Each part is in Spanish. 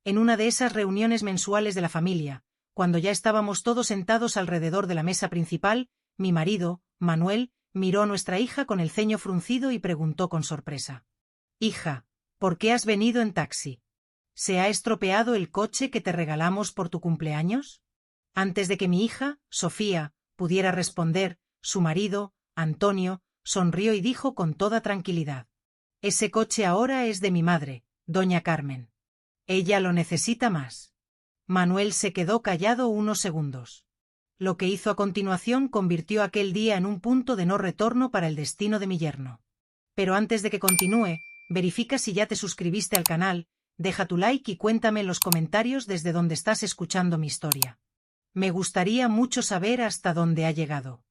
En una de esas reuniones mensuales de la familia, cuando ya estábamos todos sentados alrededor de la mesa principal, mi marido, Manuel, miró a nuestra hija con el ceño fruncido y preguntó con sorpresa: «Hija, ¿por qué has venido en taxi? ¿Se ha estropeado el coche que te regalamos por tu cumpleaños?». Antes de que mi hija, Sofía, pudiera responder, su marido, Antonio, sonrió y dijo con toda tranquilidad: «Ese coche ahora es de mi madre, doña Carmen. Ella lo necesita más». Manuel se quedó callado unos segundos. Lo que hizo a continuación convirtió aquel día en un punto de no retorno para el destino de mi yerno. Pero antes de que continúe, verifica si ya te suscribiste al canal, deja tu like y cuéntame en los comentarios desde donde estás escuchando mi historia. Me gustaría mucho saber hasta dónde ha llegado.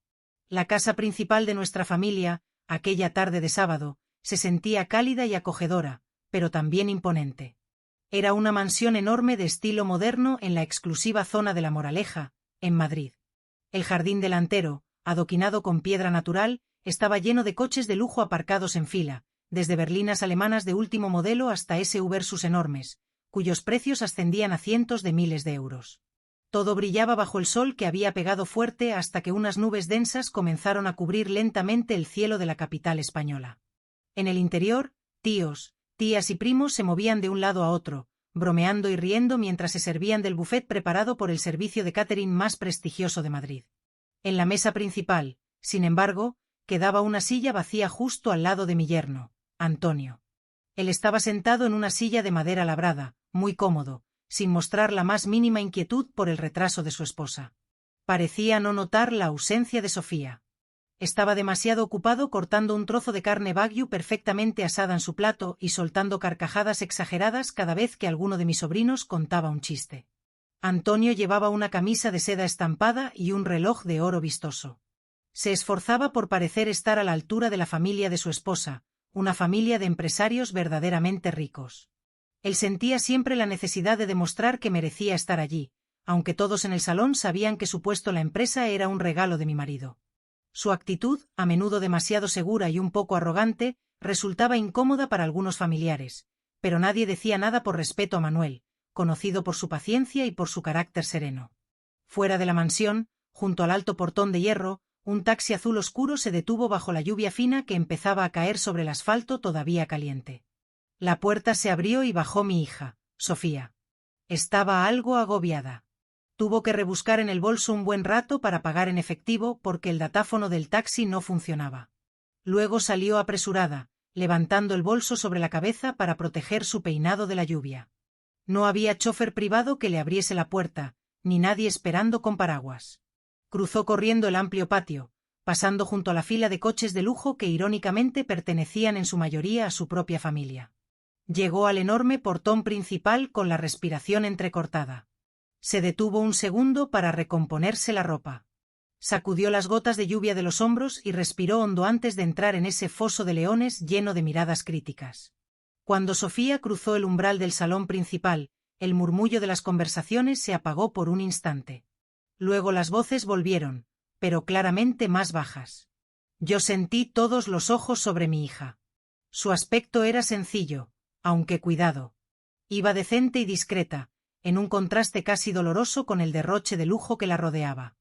La casa principal de nuestra familia, aquella tarde de sábado, se sentía cálida y acogedora, pero también imponente. Era una mansión enorme de estilo moderno en la exclusiva zona de La Moraleja, en Madrid. El jardín delantero, adoquinado con piedra natural, estaba lleno de coches de lujo aparcados en fila, desde berlinas alemanas de último modelo hasta SUV Versus enormes, cuyos precios ascendían a cientos de miles de euros. Todo brillaba bajo el sol que había pegado fuerte hasta que unas nubes densas comenzaron a cubrir lentamente el cielo de la capital española. En el interior, tíos, tías y primos se movían de un lado a otro, bromeando y riendo mientras se servían del buffet preparado por el servicio de catering más prestigioso de Madrid. En la mesa principal, sin embargo, quedaba una silla vacía justo al lado de mi yerno, Antonio. Él estaba sentado en una silla de madera labrada, muy cómodo, sin mostrar la más mínima inquietud por el retraso de su esposa. Parecía no notar la ausencia de Sofía. Estaba demasiado ocupado cortando un trozo de carne wagyu perfectamente asada en su plato y soltando carcajadas exageradas cada vez que alguno de mis sobrinos contaba un chiste. Antonio llevaba una camisa de seda estampada y un reloj de oro vistoso. Se esforzaba por parecer estar a la altura de la familia de su esposa, una familia de empresarios verdaderamente ricos. Él sentía siempre la necesidad de demostrar que merecía estar allí, aunque todos en el salón sabían que su puesto en la empresa era un regalo de mi marido. Su actitud, a menudo demasiado segura y un poco arrogante, resultaba incómoda para algunos familiares, pero nadie decía nada por respeto a Manuel, conocido por su paciencia y por su carácter sereno. Fuera de la mansión, junto al alto portón de hierro, un taxi azul oscuro se detuvo bajo la lluvia fina que empezaba a caer sobre el asfalto todavía caliente. La puerta se abrió y bajó mi hija, Sofía. Estaba algo agobiada. Tuvo que rebuscar en el bolso un buen rato para pagar en efectivo porque el datáfono del taxi no funcionaba. Luego salió apresurada, levantando el bolso sobre la cabeza para proteger su peinado de la lluvia. No había chofer privado que le abriese la puerta, ni nadie esperando con paraguas. Cruzó corriendo el amplio patio, pasando junto a la fila de coches de lujo que irónicamente pertenecían en su mayoría a su propia familia. Llegó al enorme portón principal con la respiración entrecortada. Se detuvo un segundo para recomponerse la ropa. Sacudió las gotas de lluvia de los hombros y respiró hondo antes de entrar en ese foso de leones lleno de miradas críticas. Cuando Sofía cruzó el umbral del salón principal, el murmullo de las conversaciones se apagó por un instante. Luego las voces volvieron, pero claramente más bajas. Yo sentí todos los ojos sobre mi hija. Su aspecto era sencillo, aunque cuidado. Iba decente y discreta, en un contraste casi doloroso con el derroche de lujo que la rodeaba.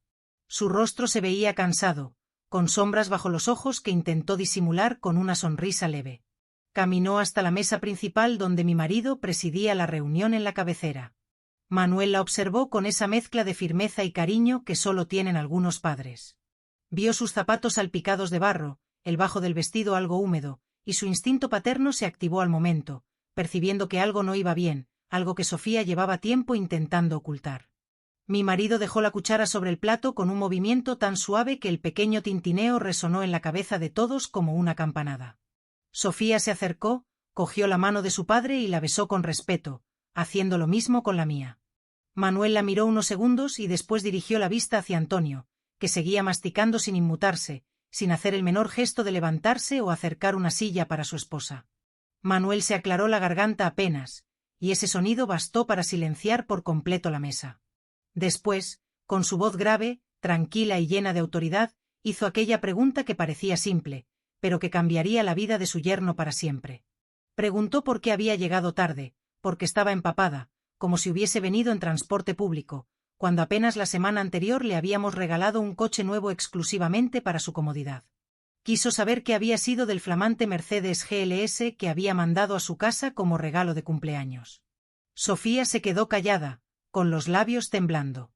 Su rostro se veía cansado, con sombras bajo los ojos que intentó disimular con una sonrisa leve. Caminó hasta la mesa principal donde mi marido presidía la reunión en la cabecera. Manuel la observó con esa mezcla de firmeza y cariño que solo tienen algunos padres. Vio sus zapatos salpicados de barro, el bajo del vestido algo húmedo, y su instinto paterno se activó al momento, percibiendo que algo no iba bien, algo que Sofía llevaba tiempo intentando ocultar. Mi marido dejó la cuchara sobre el plato con un movimiento tan suave que el pequeño tintineo resonó en la cabeza de todos como una campanada. Sofía se acercó, cogió la mano de su padre y la besó con respeto, haciendo lo mismo con la mía. Manuel la miró unos segundos y después dirigió la vista hacia Antonio, que seguía masticando sin inmutarse, sin hacer el menor gesto de levantarse o acercar una silla para su esposa. Manuel se aclaró la garganta apenas, y ese sonido bastó para silenciar por completo la mesa. Después, con su voz grave, tranquila y llena de autoridad, hizo aquella pregunta que parecía simple, pero que cambiaría la vida de su yerno para siempre. Preguntó por qué había llegado tarde, porque estaba empapada, como si hubiese venido en transporte público, cuando apenas la semana anterior le habíamos regalado un coche nuevo exclusivamente para su comodidad. Quiso saber qué había sido del flamante Mercedes GLS que había mandado a su casa como regalo de cumpleaños. Sofía se quedó callada, con los labios temblando.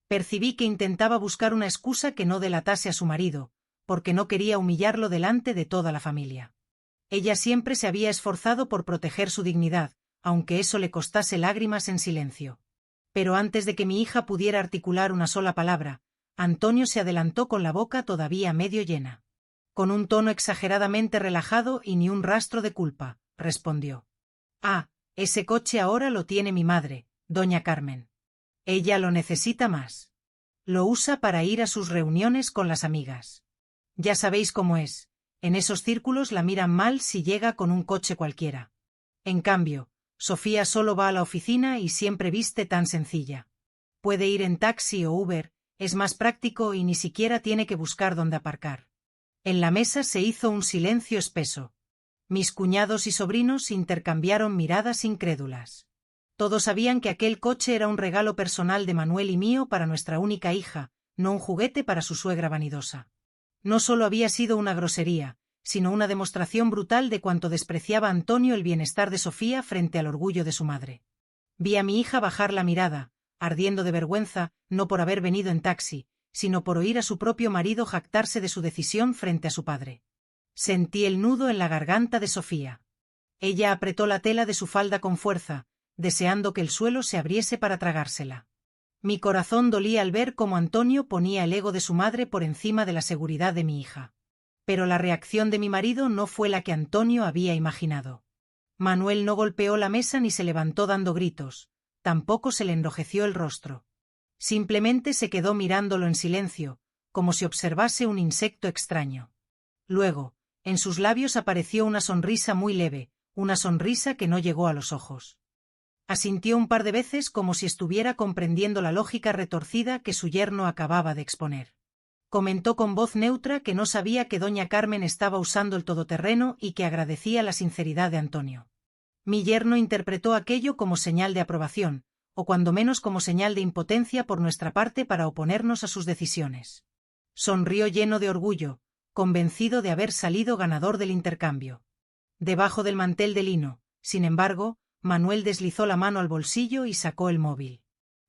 Percibí que intentaba buscar una excusa que no delatase a su marido, porque no quería humillarlo delante de toda la familia. Ella siempre se había esforzado por proteger su dignidad, aunque eso le costase lágrimas en silencio. Pero antes de que mi hija pudiera articular una sola palabra, Antonio se adelantó con la boca todavía medio llena. Con un tono exageradamente relajado y ni un rastro de culpa, respondió. Ah, ese coche ahora lo tiene mi madre, doña Carmen. Ella lo necesita más. Lo usa para ir a sus reuniones con las amigas. Ya sabéis cómo es, en esos círculos la miran mal si llega con un coche cualquiera. En cambio, Sofía solo va a la oficina y siempre viste tan sencilla. Puede ir en taxi o Uber, es más práctico y ni siquiera tiene que buscar dónde aparcar. En la mesa se hizo un silencio espeso. Mis cuñados y sobrinos intercambiaron miradas incrédulas. Todos sabían que aquel coche era un regalo personal de Manuel y mío para nuestra única hija, no un juguete para su suegra vanidosa. No solo había sido una grosería, sino una demostración brutal de cuánto despreciaba Antonio el bienestar de Sofía frente al orgullo de su madre. Vi a mi hija bajar la mirada, ardiendo de vergüenza, no por haber venido en taxi, sino por oír a su propio marido jactarse de su decisión frente a su padre. Sentí el nudo en la garganta de Sofía. Ella apretó la tela de su falda con fuerza, deseando que el suelo se abriese para tragársela. Mi corazón dolía al ver cómo Antonio ponía el ego de su madre por encima de la seguridad de mi hija. Pero la reacción de mi marido no fue la que Antonio había imaginado. Manuel no golpeó la mesa ni se levantó dando gritos, tampoco se le enrojeció el rostro. Simplemente se quedó mirándolo en silencio, como si observase un insecto extraño. Luego, en sus labios apareció una sonrisa muy leve, una sonrisa que no llegó a los ojos. Asintió un par de veces como si estuviera comprendiendo la lógica retorcida que su yerno acababa de exponer. Comentó con voz neutra que no sabía que doña Carmen estaba usando el todoterreno y que agradecía la sinceridad de Antonio. Mi yerno interpretó aquello como señal de aprobación, o cuando menos como señal de impotencia por nuestra parte para oponernos a sus decisiones. Sonrió lleno de orgullo, convencido de haber salido ganador del intercambio. Debajo del mantel de lino, sin embargo, Manuel deslizó la mano al bolsillo y sacó el móvil.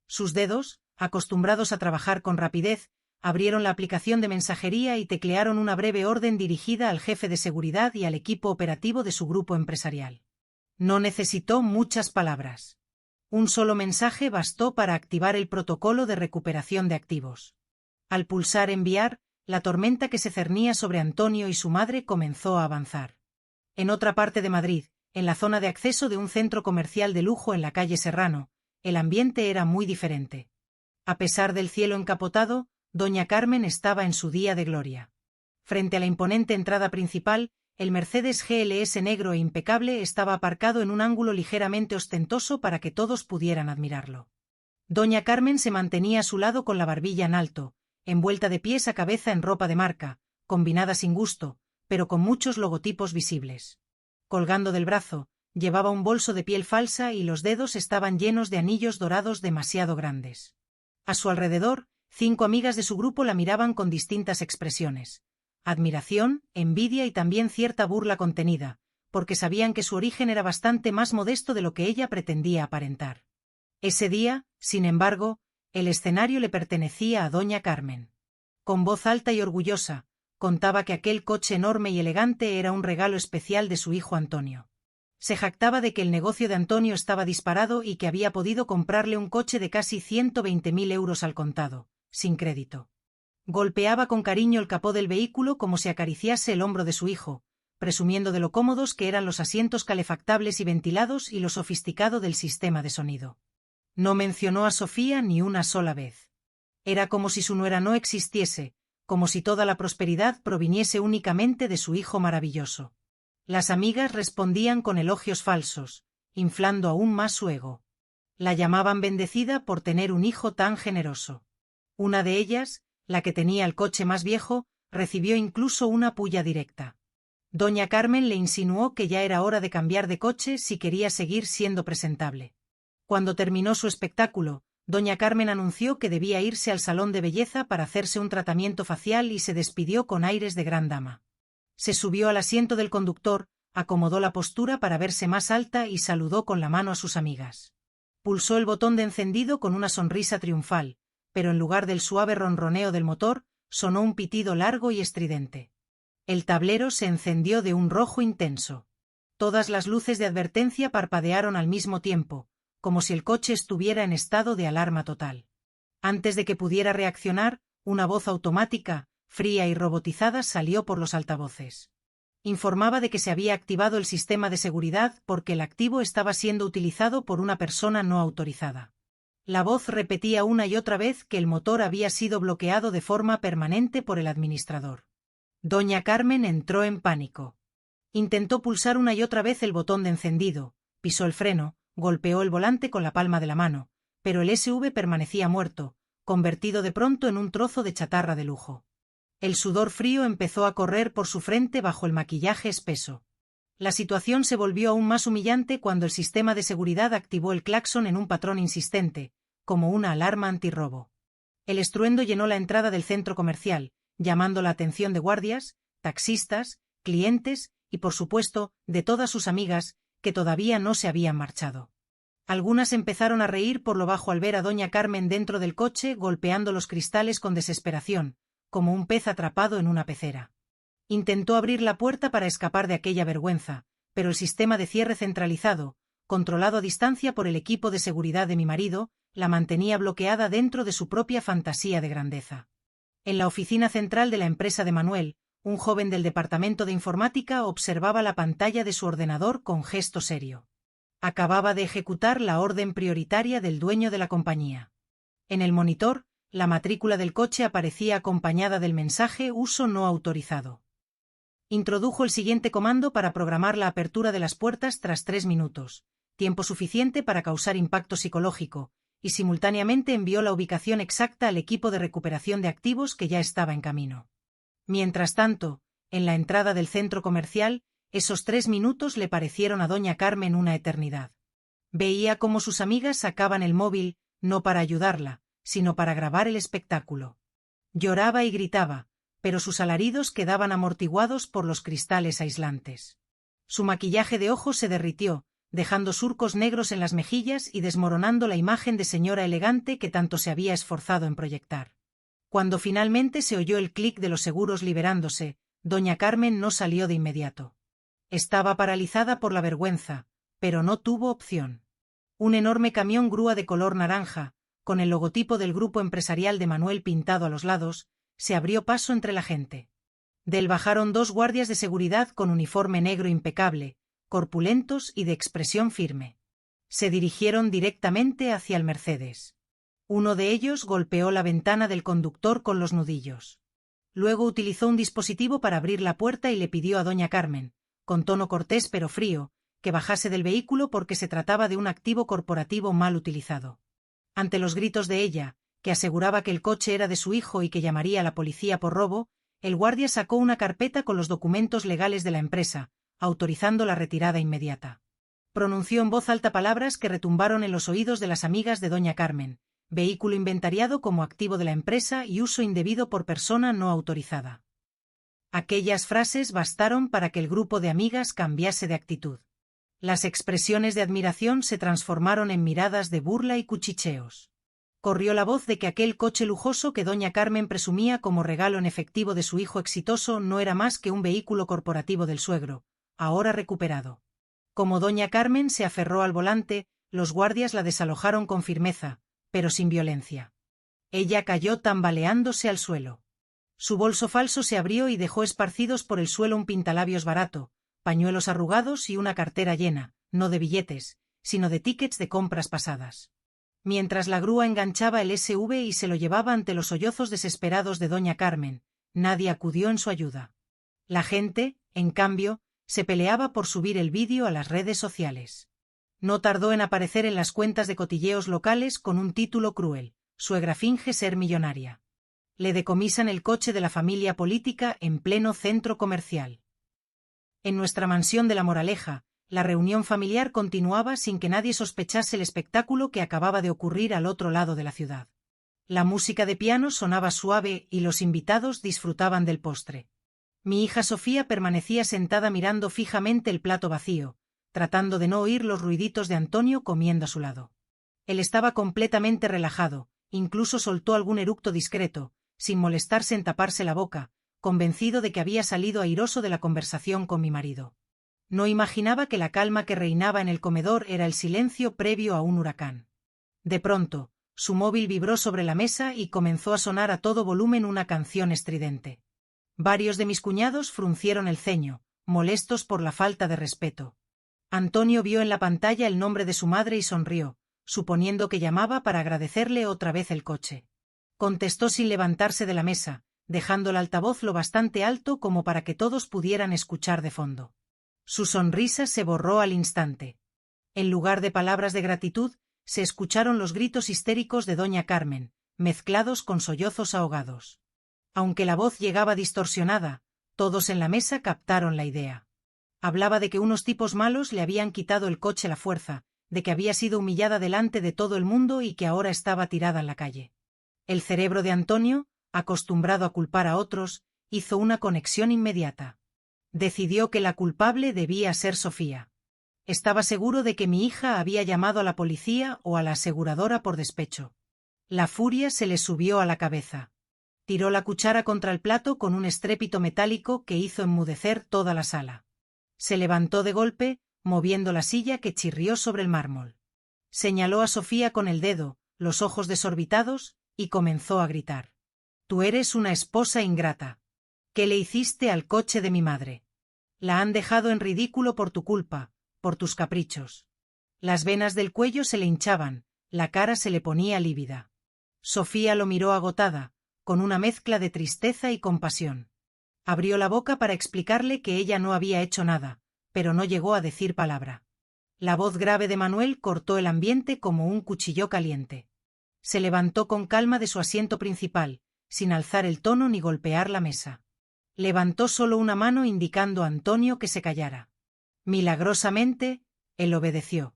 Sus dedos, acostumbrados a trabajar con rapidez, abrieron la aplicación de mensajería y teclearon una breve orden dirigida al jefe de seguridad y al equipo operativo de su grupo empresarial. No necesitó muchas palabras. Un solo mensaje bastó para activar el protocolo de recuperación de activos. Al pulsar enviar, la tormenta que se cernía sobre Antonio y su madre comenzó a avanzar. En otra parte de Madrid, en la zona de acceso de un centro comercial de lujo en la calle Serrano, el ambiente era muy diferente. A pesar del cielo encapotado, doña Carmen estaba en su día de gloria. Frente a la imponente entrada principal, el Mercedes GLS negro e impecable estaba aparcado en un ángulo ligeramente ostentoso para que todos pudieran admirarlo. Doña Carmen se mantenía a su lado con la barbilla en alto, envuelta de pies a cabeza en ropa de marca, combinada sin gusto, pero con muchos logotipos visibles. Colgando del brazo, llevaba un bolso de piel falsa y los dedos estaban llenos de anillos dorados demasiado grandes. A su alrededor, 5 amigas de su grupo la miraban con distintas expresiones: admiración, envidia y también cierta burla contenida, porque sabían que su origen era bastante más modesto de lo que ella pretendía aparentar. Ese día, sin embargo, el escenario le pertenecía a doña Carmen. Con voz alta y orgullosa, contaba que aquel coche enorme y elegante era un regalo especial de su hijo Antonio. Se jactaba de que el negocio de Antonio estaba disparado y que había podido comprarle un coche de casi 120.000 euros al contado, sin crédito. Golpeaba con cariño el capó del vehículo como si acariciase el hombro de su hijo, presumiendo de lo cómodos que eran los asientos calefactables y ventilados y lo sofisticado del sistema de sonido. No mencionó a Sofía ni una sola vez. Era como si su nuera no existiese, como si toda la prosperidad proviniese únicamente de su hijo maravilloso. Las amigas respondían con elogios falsos, inflando aún más su ego. La llamaban bendecida por tener un hijo tan generoso. Una de ellas, la que tenía el coche más viejo, recibió incluso una pulla directa. Doña Carmen le insinuó que ya era hora de cambiar de coche si quería seguir siendo presentable. Cuando terminó su espectáculo, doña Carmen anunció que debía irse al salón de belleza para hacerse un tratamiento facial y se despidió con aires de gran dama. Se subió al asiento del conductor, acomodó la postura para verse más alta y saludó con la mano a sus amigas. Pulsó el botón de encendido con una sonrisa triunfal, pero en lugar del suave ronroneo del motor, sonó un pitido largo y estridente. El tablero se encendió de un rojo intenso. Todas las luces de advertencia parpadearon al mismo tiempo, como si el coche estuviera en estado de alarma total. Antes de que pudiera reaccionar, una voz automática, fría y robotizada salió por los altavoces. Informaba de que se había activado el sistema de seguridad porque el activo estaba siendo utilizado por una persona no autorizada. La voz repetía una y otra vez que el motor había sido bloqueado de forma permanente por el administrador. Doña Carmen entró en pánico. Intentó pulsar una y otra vez el botón de encendido, pisó el freno, golpeó el volante con la palma de la mano, pero el SUV permanecía muerto, convertido de pronto en un trozo de chatarra de lujo. El sudor frío empezó a correr por su frente bajo el maquillaje espeso. La situación se volvió aún más humillante cuando el sistema de seguridad activó el claxon en un patrón insistente, como una alarma antirrobo. El estruendo llenó la entrada del centro comercial, llamando la atención de guardias, taxistas, clientes y, por supuesto, de todas sus amigas, que todavía no se habían marchado. Algunas empezaron a reír por lo bajo al ver a doña Carmen dentro del coche golpeando los cristales con desesperación, como un pez atrapado en una pecera. Intentó abrir la puerta para escapar de aquella vergüenza, pero el sistema de cierre centralizado, controlado a distancia por el equipo de seguridad de mi marido, la mantenía bloqueada dentro de su propia fantasía de grandeza. En la oficina central de la empresa de Manuel, un joven del departamento de informática observaba la pantalla de su ordenador con gesto serio. Acababa de ejecutar la orden prioritaria del dueño de la compañía. En el monitor, la matrícula del coche aparecía acompañada del mensaje «Uso no autorizado». Introdujo el siguiente comando para programar la apertura de las puertas tras 3 minutos, tiempo suficiente para causar impacto psicológico, y simultáneamente envió la ubicación exacta al equipo de recuperación de activos que ya estaba en camino. Mientras tanto, en la entrada del centro comercial, esos 3 minutos le parecieron a doña Carmen una eternidad. Veía cómo sus amigas sacaban el móvil, no para ayudarla, sino para grabar el espectáculo. Lloraba y gritaba, pero sus alaridos quedaban amortiguados por los cristales aislantes. Su maquillaje de ojos se derritió, dejando surcos negros en las mejillas y desmoronando la imagen de señora elegante que tanto se había esforzado en proyectar. Cuando finalmente se oyó el clic de los seguros liberándose, doña Carmen no salió de inmediato. Estaba paralizada por la vergüenza, pero no tuvo opción. Un enorme camión grúa de color naranja, con el logotipo del grupo empresarial de Manuel pintado a los lados, se abrió paso entre la gente. Del bajaron 2 guardias de seguridad con uniforme negro impecable, corpulentos y de expresión firme. Se dirigieron directamente hacia el Mercedes. Uno de ellos golpeó la ventana del conductor con los nudillos. Luego utilizó un dispositivo para abrir la puerta y le pidió a doña Carmen, con tono cortés pero frío, que bajase del vehículo porque se trataba de un activo corporativo mal utilizado. Ante los gritos de ella, que aseguraba que el coche era de su hijo y que llamaría a la policía por robo, el guardia sacó una carpeta con los documentos legales de la empresa, autorizando la retirada inmediata. Pronunció en voz alta palabras que retumbaron en los oídos de las amigas de doña Carmen: vehículo inventariado como activo de la empresa y uso indebido por persona no autorizada. Aquellas frases bastaron para que el grupo de amigas cambiase de actitud. Las expresiones de admiración se transformaron en miradas de burla y cuchicheos. Corrió la voz de que aquel coche lujoso que doña Carmen presumía como regalo en efectivo de su hijo exitoso no era más que un vehículo corporativo del suegro, ahora recuperado. Como doña Carmen se aferró al volante, los guardias la desalojaron con firmeza, pero sin violencia. Ella cayó tambaleándose al suelo. Su bolso falso se abrió y dejó esparcidos por el suelo un pintalabios barato, pañuelos arrugados y una cartera llena, no de billetes, sino de tickets de compras pasadas. Mientras la grúa enganchaba el SUV y se lo llevaba ante los sollozos desesperados de doña Carmen, nadie acudió en su ayuda. La gente, en cambio, se peleaba por subir el vídeo a las redes sociales. No tardó en aparecer en las cuentas de cotilleos locales con un título cruel: suegra finge ser millonaria. Le decomisan el coche de la familia política en pleno centro comercial. En nuestra mansión de La Moraleja, La reunión familiar continuaba sin que nadie sospechase el espectáculo que acababa de ocurrir al otro lado de la ciudad. La música de piano sonaba suave y los invitados disfrutaban del postre. Mi hija Sofía permanecía sentada mirando fijamente el plato vacío, tratando de no oír los ruiditos de Antonio comiendo a su lado. Él estaba completamente relajado, incluso soltó algún eructo discreto, sin molestarse en taparse la boca, convencido de que había salido airoso de la conversación con mi marido. No imaginaba que la calma que reinaba en el comedor era el silencio previo a un huracán. De pronto, su móvil vibró sobre la mesa y comenzó a sonar a todo volumen una canción estridente. Varios de mis cuñados fruncieron el ceño, molestos por la falta de respeto. Antonio vio en la pantalla el nombre de su madre y sonrió, suponiendo que llamaba para agradecerle otra vez el coche. Contestó sin levantarse de la mesa, dejando el altavoz lo bastante alto como para que todos pudieran escuchar de fondo. Su sonrisa se borró al instante. En lugar de palabras de gratitud, se escucharon los gritos histéricos de doña Carmen, mezclados con sollozos ahogados. Aunque la voz llegaba distorsionada, todos en la mesa captaron la idea. Hablaba de que unos tipos malos le habían quitado el coche a la fuerza, de que había sido humillada delante de todo el mundo y que ahora estaba tirada en la calle. El cerebro de Antonio, acostumbrado a culpar a otros, hizo una conexión inmediata. Decidió que la culpable debía ser Sofía. Estaba seguro de que mi hija había llamado a la policía o a la aseguradora por despecho. La furia se le subió a la cabeza. Tiró la cuchara contra el plato con un estrépito metálico que hizo enmudecer toda la sala. Se levantó de golpe, moviendo la silla que chirrió sobre el mármol. Señaló a Sofía con el dedo, los ojos desorbitados, y comenzó a gritar. «Tú eres una esposa ingrata. ¿Qué le hiciste al coche de mi madre? La han dejado en ridículo por tu culpa, por tus caprichos». Las venas del cuello se le hinchaban, la cara se le ponía lívida. Sofía lo miró agotada, con una mezcla de tristeza y compasión. Abrió la boca para explicarle que ella no había hecho nada, pero no llegó a decir palabra. La voz grave de Manuel cortó el ambiente como un cuchillo caliente. Se levantó con calma de su asiento principal, sin alzar el tono ni golpear la mesa. Levantó solo una mano indicando a Antonio que se callara. Milagrosamente, él obedeció.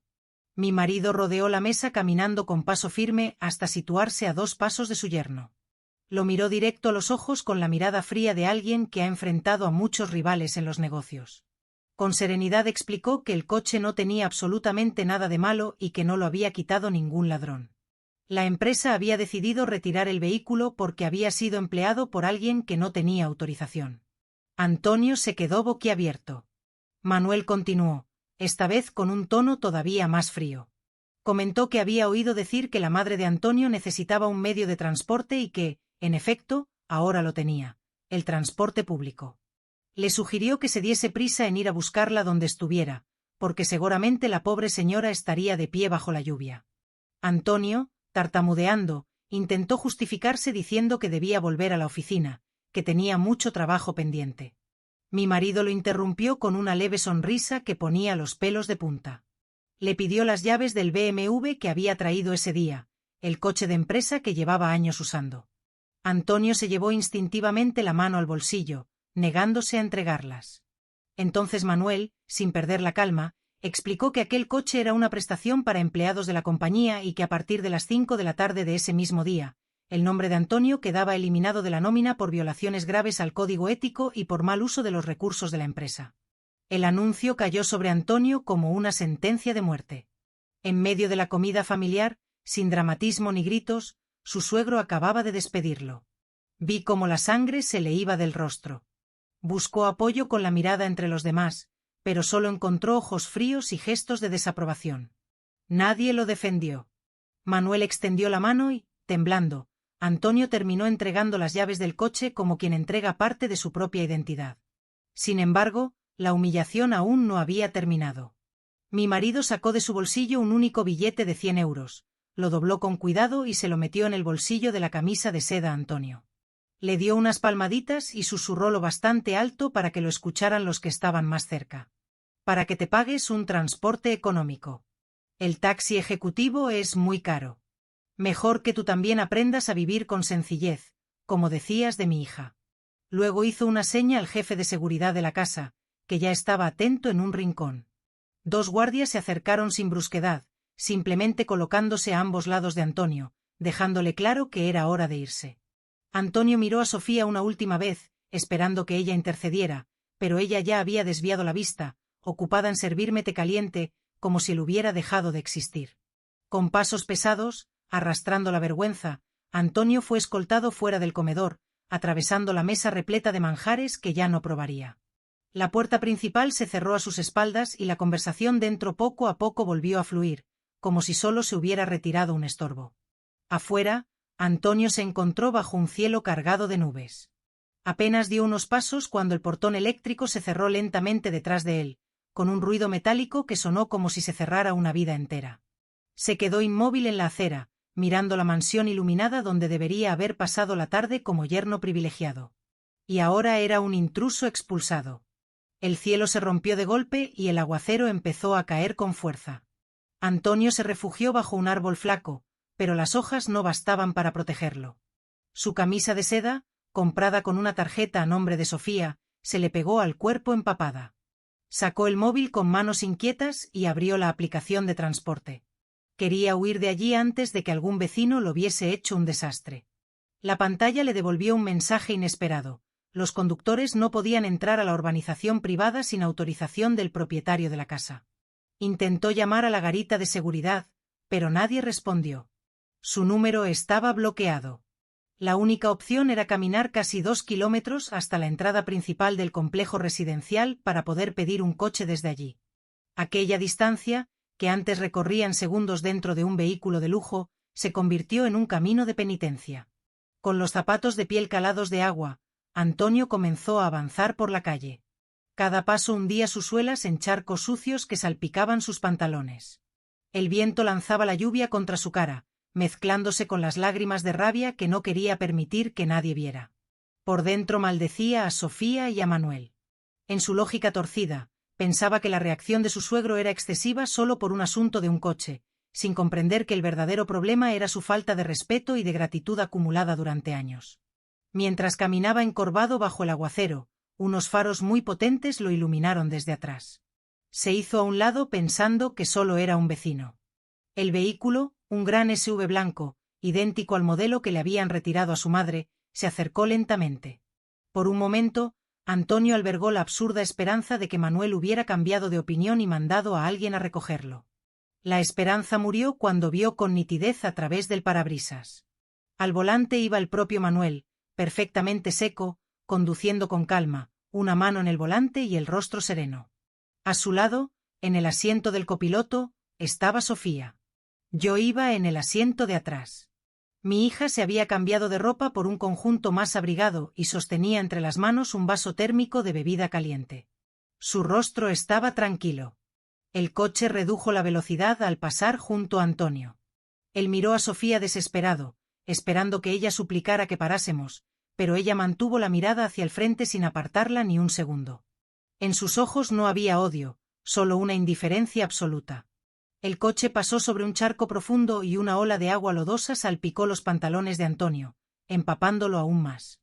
Mi marido rodeó la mesa caminando con paso firme hasta situarse a 2 pasos de su yerno. Lo miró directo a los ojos con la mirada fría de alguien que ha enfrentado a muchos rivales en los negocios. Con serenidad explicó que el coche no tenía absolutamente nada de malo y que no lo había quitado ningún ladrón. La empresa había decidido retirar el vehículo porque había sido empleado por alguien que no tenía autorización. Antonio se quedó boquiabierto. Manuel continuó, esta vez con un tono todavía más frío. Comentó que había oído decir que la madre de Antonio necesitaba un medio de transporte y que, en efecto, ahora lo tenía, el transporte público. Le sugirió que se diese prisa en ir a buscarla donde estuviera, porque seguramente la pobre señora estaría de pie bajo la lluvia. Antonio, tartamudeando, intentó justificarse diciendo que debía volver a la oficina, que tenía mucho trabajo pendiente. Mi marido lo interrumpió con una leve sonrisa que ponía los pelos de punta. Le pidió las llaves del BMW que había traído ese día, el coche de empresa que llevaba años usando. Antonio se llevó instintivamente la mano al bolsillo, negándose a entregarlas. Entonces Manuel, sin perder la calma, explicó que aquel coche era una prestación para empleados de la compañía y que a partir de las 5 de la tarde de ese mismo día, el nombre de Antonio quedaba eliminado de la nómina por violaciones graves al código ético y por mal uso de los recursos de la empresa. El anuncio cayó sobre Antonio como una sentencia de muerte. En medio de la comida familiar, sin dramatismo ni gritos, su suegro acababa de despedirlo. Vi cómo la sangre se le iba del rostro. Buscó apoyo con la mirada entre los demás, pero solo encontró ojos fríos y gestos de desaprobación. Nadie lo defendió. Manuel extendió la mano y, temblando, Antonio terminó entregando las llaves del coche como quien entrega parte de su propia identidad. Sin embargo, la humillación aún no había terminado. Mi marido sacó de su bolsillo un único billete de 100 euros, lo dobló con cuidado y se lo metió en el bolsillo de la camisa de seda a Antonio. Le dio unas palmaditas y susurró lo bastante alto para que lo escucharan los que estaban más cerca. Para que te pagues un transporte económico. El taxi ejecutivo es muy caro. Mejor que tú también aprendas a vivir con sencillez, como decías de mi hija. Luego hizo una seña al jefe de seguridad de la casa, que ya estaba atento en un rincón. 2 guardias se acercaron sin brusquedad, simplemente colocándose a ambos lados de Antonio, dejándole claro que era hora de irse. Antonio miró a Sofía una última vez, esperando que ella intercediera, pero ella ya había desviado la vista, ocupada en servirme té caliente, como si él hubiera dejado de existir. Con pasos pesados, arrastrando la vergüenza, Antonio fue escoltado fuera del comedor, atravesando la mesa repleta de manjares que ya no probaría. La puerta principal se cerró a sus espaldas y la conversación dentro poco a poco volvió a fluir, como si solo se hubiera retirado un estorbo. Afuera, Antonio se encontró bajo un cielo cargado de nubes. Apenas dio unos pasos cuando el portón eléctrico se cerró lentamente detrás de él, con un ruido metálico que sonó como si se cerrara una vida entera. Se quedó inmóvil en la acera, mirando la mansión iluminada donde debería haber pasado la tarde como yerno privilegiado. Y ahora era un intruso expulsado. El cielo se rompió de golpe y el aguacero empezó a caer con fuerza. Antonio se refugió bajo un árbol flaco, pero las hojas no bastaban para protegerlo. Su camisa de seda, comprada con una tarjeta a nombre de Sofía, se le pegó al cuerpo empapada. Sacó el móvil con manos inquietas y abrió la aplicación de transporte. Quería huir de allí antes de que algún vecino lo viese hecho un desastre. La pantalla le devolvió un mensaje inesperado. Los conductores no podían entrar a la urbanización privada sin autorización del propietario de la casa. Intentó llamar a la garita de seguridad, pero nadie respondió. Su número estaba bloqueado. La única opción era caminar casi 2 kilómetros hasta la entrada principal del complejo residencial para poder pedir un coche desde allí. Aquella distancia, que antes recorría en segundos dentro de un vehículo de lujo, se convirtió en un camino de penitencia. Con los zapatos de piel calados de agua, Antonio comenzó a avanzar por la calle. Cada paso hundía sus suelas en charcos sucios que salpicaban sus pantalones. El viento lanzaba la lluvia contra su cara, mezclándose con las lágrimas de rabia que no quería permitir que nadie viera. Por dentro maldecía a Sofía y a Manuel. En su lógica torcida, pensaba que la reacción de su suegro era excesiva solo por un asunto de un coche, sin comprender que el verdadero problema era su falta de respeto y de gratitud acumulada durante años. Mientras caminaba encorvado bajo el aguacero, unos faros muy potentes lo iluminaron desde atrás. Se hizo a un lado pensando que solo era un vecino. El vehículo, un gran SUV blanco, idéntico al modelo que le habían retirado a su madre, se acercó lentamente. Por un momento, Antonio albergó la absurda esperanza de que Manuel hubiera cambiado de opinión y mandado a alguien a recogerlo. La esperanza murió cuando vio con nitidez a través del parabrisas. Al volante iba el propio Manuel, perfectamente seco, conduciendo con calma, una mano en el volante y el rostro sereno. A su lado, en el asiento del copiloto, estaba Sofía. Yo iba en el asiento de atrás. Mi hija se había cambiado de ropa por un conjunto más abrigado y sostenía entre las manos un vaso térmico de bebida caliente. Su rostro estaba tranquilo. El coche redujo la velocidad al pasar junto a Antonio. Él miró a Sofía desesperado, esperando que ella suplicara que parásemos, pero ella mantuvo la mirada hacia el frente sin apartarla ni un segundo. En sus ojos no había odio, solo una indiferencia absoluta. El coche pasó sobre un charco profundo y una ola de agua lodosa salpicó los pantalones de Antonio, empapándolo aún más.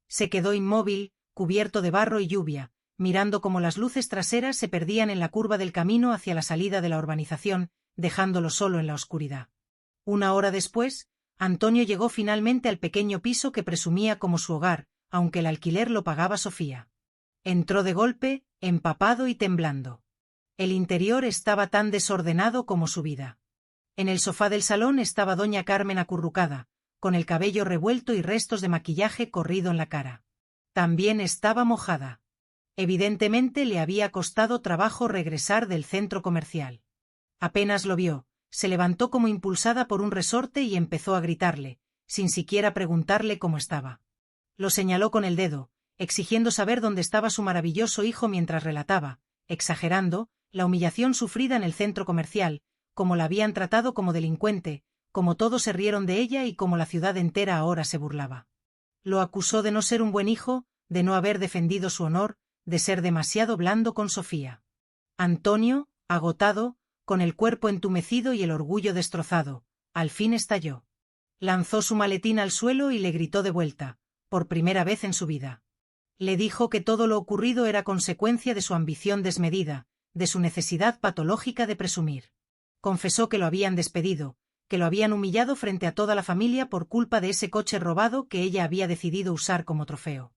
Se quedó inmóvil, cubierto de barro y lluvia, mirando cómo las luces traseras se perdían en la curva del camino hacia la salida de la urbanización, dejándolo solo en la oscuridad. Una hora después, Antonio llegó finalmente al pequeño piso que presumía como su hogar, aunque el alquiler lo pagaba Sofía. Entró de golpe, empapado y temblando. El interior estaba tan desordenado como su vida. En el sofá del salón estaba doña Carmen acurrucada, con el cabello revuelto y restos de maquillaje corrido en la cara. También estaba mojada. Evidentemente le había costado trabajo regresar del centro comercial. Apenas lo vio, se levantó como impulsada por un resorte y empezó a gritarle, sin siquiera preguntarle cómo estaba. Lo señaló con el dedo, exigiendo saber dónde estaba su maravilloso hijo mientras relataba, exagerando, la humillación sufrida en el centro comercial, cómo la habían tratado como delincuente, cómo todos se rieron de ella y cómo la ciudad entera ahora se burlaba. Lo acusó de no ser un buen hijo, de no haber defendido su honor, de ser demasiado blando con Sofía. Antonio, agotado, con el cuerpo entumecido y el orgullo destrozado, al fin estalló. Lanzó su maletín al suelo y le gritó de vuelta, por primera vez en su vida. Le dijo que todo lo ocurrido era consecuencia de su ambición desmedida, de su necesidad patológica de presumir. Confesó que lo habían despedido, que lo habían humillado frente a toda la familia por culpa de ese coche robado que ella había decidido usar como trofeo.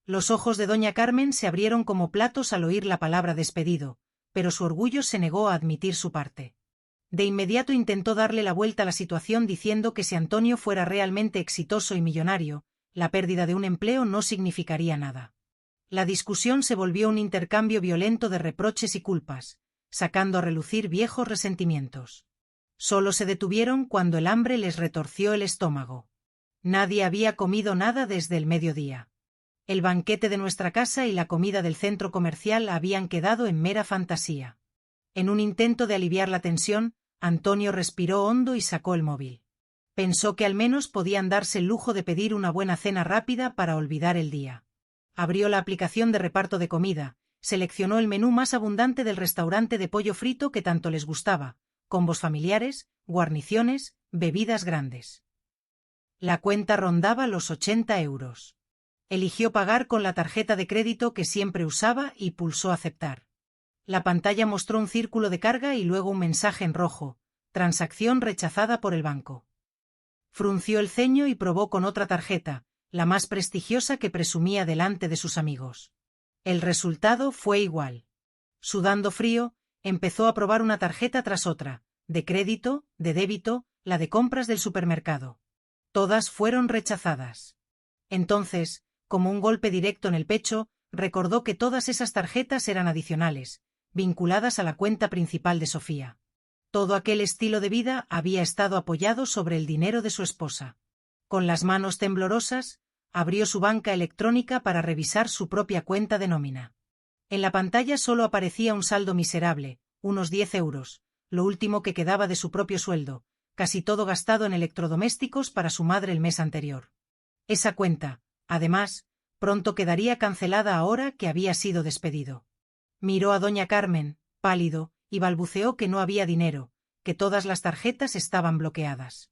Los ojos de doña Carmen se abrieron como platos al oír la palabra despedido, pero su orgullo se negó a admitir su parte. De inmediato intentó darle la vuelta a la situación diciendo que si Antonio fuera realmente exitoso y millonario, la pérdida de un empleo no significaría nada. La discusión se volvió un intercambio violento de reproches y culpas, sacando a relucir viejos resentimientos. Solo se detuvieron cuando el hambre les retorció el estómago. Nadie había comido nada desde el mediodía. El banquete de nuestra casa y la comida del centro comercial habían quedado en mera fantasía. En un intento de aliviar la tensión, Antonio respiró hondo y sacó el móvil. Pensó que al menos podían darse el lujo de pedir una buena cena rápida para olvidar el día. Abrió la aplicación de reparto de comida, seleccionó el menú más abundante del restaurante de pollo frito que tanto les gustaba, combos familiares, guarniciones, bebidas grandes. La cuenta rondaba los 80 euros. Eligió pagar con la tarjeta de crédito que siempre usaba y pulsó aceptar. La pantalla mostró un círculo de carga y luego un mensaje en rojo: transacción rechazada por el banco. Frunció el ceño y probó con otra tarjeta, la más prestigiosa que presumía delante de sus amigos. El resultado fue igual. Sudando frío, empezó a probar una tarjeta tras otra, de crédito, de débito, la de compras del supermercado. Todas fueron rechazadas. Entonces, como un golpe directo en el pecho, recordó que todas esas tarjetas eran adicionales, vinculadas a la cuenta principal de Sofía. Todo aquel estilo de vida había estado apoyado sobre el dinero de su esposa. Con las manos temblorosas, abrió su banca electrónica para revisar su propia cuenta de nómina. En la pantalla solo aparecía un saldo miserable, unos 10 euros, lo último que quedaba de su propio sueldo, casi todo gastado en electrodomésticos para su madre el mes anterior. Esa cuenta, además, pronto quedaría cancelada ahora que había sido despedido. Miró a doña Carmen, pálido, y balbuceó que no había dinero, que todas las tarjetas estaban bloqueadas.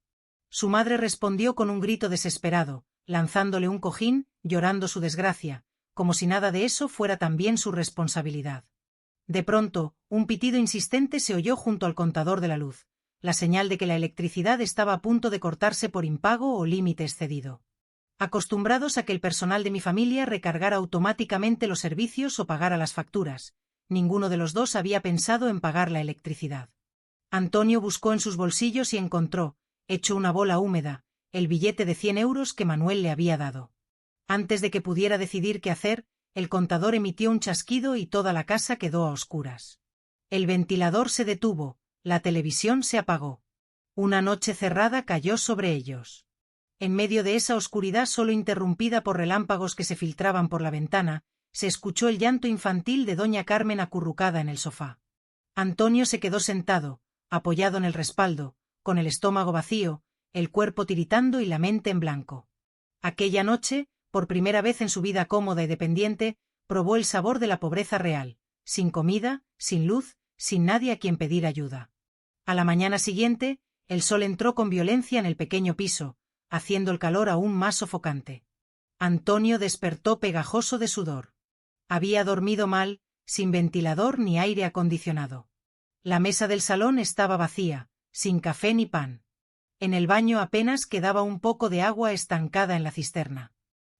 Su madre respondió con un grito desesperado, lanzándole un cojín, llorando su desgracia, como si nada de eso fuera también su responsabilidad. De pronto, un pitido insistente se oyó junto al contador de la luz, la señal de que la electricidad estaba a punto de cortarse por impago o límite excedido. Acostumbrados a que el personal de mi familia recargara automáticamente los servicios o pagara las facturas, ninguno de los dos había pensado en pagar la electricidad. Antonio buscó en sus bolsillos y encontró, hecho una bola húmeda, el billete de 100 euros que Manuel le había dado. Antes de que pudiera decidir qué hacer, el contador emitió un chasquido y toda la casa quedó a oscuras. El ventilador se detuvo, la televisión se apagó. Una noche cerrada cayó sobre ellos. En medio de esa oscuridad solo interrumpida por relámpagos que se filtraban por la ventana, se escuchó el llanto infantil de doña Carmen acurrucada en el sofá. Antonio se quedó sentado, apoyado en el respaldo, con el estómago vacío, el cuerpo tiritando y la mente en blanco. Aquella noche, por primera vez en su vida cómoda y dependiente, probó el sabor de la pobreza real, sin comida, sin luz, sin nadie a quien pedir ayuda. A la mañana siguiente, el sol entró con violencia en el pequeño piso, haciendo el calor aún más sofocante. Antonio despertó pegajoso de sudor. Había dormido mal, sin ventilador ni aire acondicionado. La mesa del salón estaba vacía, sin café ni pan. En el baño apenas quedaba un poco de agua estancada en la cisterna.